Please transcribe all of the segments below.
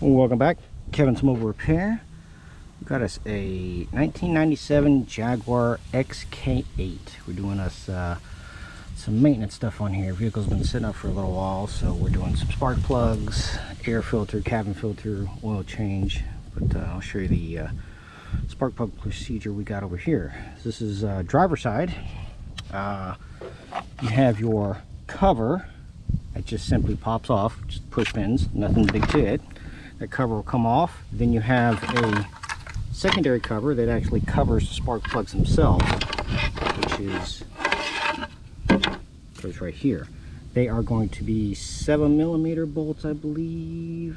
Welcome back, Kevin's Mobile Repair. We got us a 1997 Jaguar XK8. We're doing us some maintenance stuff on here. Vehicle's been sitting up for a little while, so we're doing some spark plugs, air filter, cabin filter, oil change. But I'll show you the spark plug procedure we got over here. This is driver side. You have your cover that just simply pops off, just push pins, nothing big to it. That cover will come off. Then you have a secondary cover that actually covers the spark plugs themselves, which goes right here. They are going to be 7mm bolts, I believe.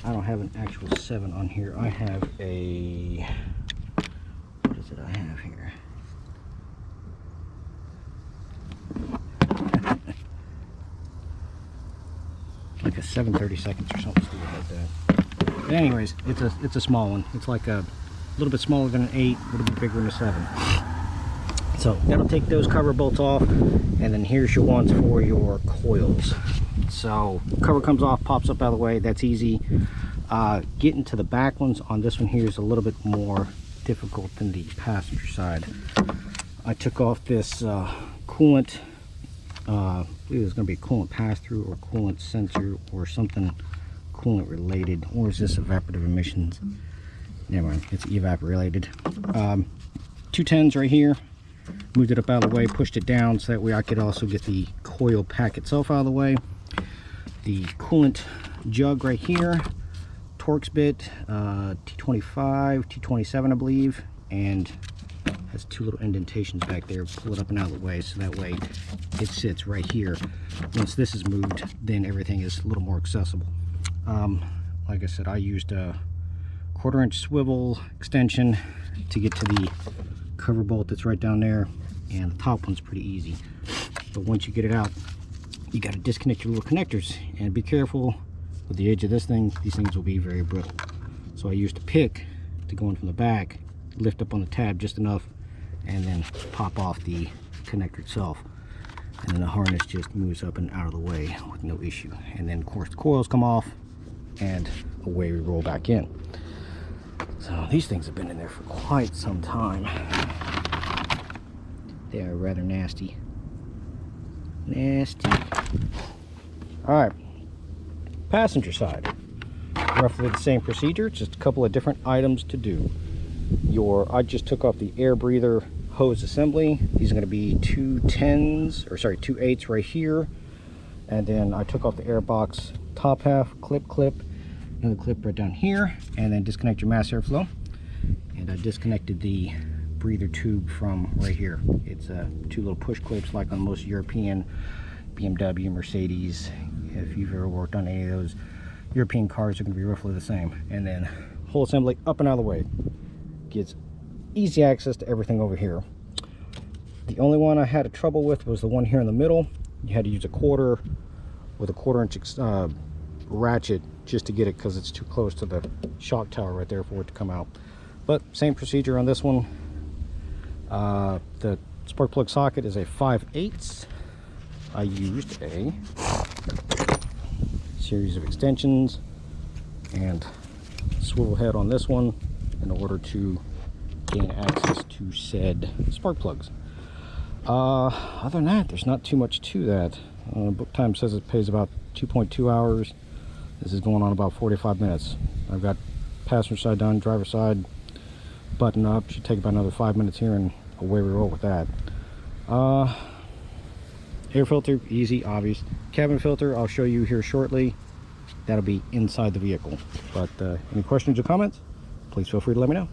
I don't have an actual 7 on here. I have a, what is it I have here? Like a 7/32 or something stupid like that. But anyways, it's a small one. It's like a little bit smaller than an 8, a little bit bigger than a 7. So that'll take those cover bolts off, and then here's your ones for your coils. So cover comes off, pops up out of the way. That's easy. Getting to the back ones on this one here is a little bit more difficult than the passenger side. I took off this coolant. I believe it's going to be a coolant pass-through or coolant sensor or something coolant related, or is this evaporative emissions? Never mind, it's evap related. 210s right here. Moved it up out of the way, pushed it down so that way I could also get the coil pack itself out of the way. The coolant jug right here, Torx bit, T25 T27 I believe, and has 2 little indentations back there. Pull it up and out of the way so that way it sits right here. Once this is moved, then everything is a little more accessible. Like I said, I used a 1/4" swivel extension to get to the cover bolt that's right down there, and the top one's pretty easy. But once you get it out, you got to disconnect your little connectors, and be careful with the edge of this thing. These things will be very brittle. So I used a pick to go in from the back, lift up on the tab just enough, and then pop off the connector itself, and then the harness just moves up and out of the way with no issue. And then of course the coils come off, and away we roll back in. So these things have been in there for quite some time. They are rather nasty. All right, passenger side, roughly the same procedure, just a couple of different items to do. I just took off the air breather hose assembly. These are going to be 2 8s right here, and then I took off the air box top half, clip, another clip right down here, and then disconnect your mass airflow. And I disconnected the breather tube from right here. It's 2 little push clips like on most European BMW, Mercedes. If you've ever worked on any of those European cars, they're going to be roughly the same. And then whole assembly up and out of the way. Gives easy access to everything over here. The only one I had trouble with was the one here in the middle. You had to use a 1/4 with a 1/4" ratchet just to get it, because it's too close to the shock tower right there for it to come out. But same procedure on this one. The spark plug socket is a 5/8. I used a series of extensions and swivel head on this one in order to gain access to said spark plugs. Other than that, there's not too much to that. Book time says it pays about 2.2 hours. This is going on about 45 minutes. I've got passenger side done, driver side button up. Should take about another 5 minutes here, and away we roll with that. Air filter, easy, obvious. Cabin filter, I'll show you here shortly. That'll be inside the vehicle. But any questions or comments, please feel free to let me know.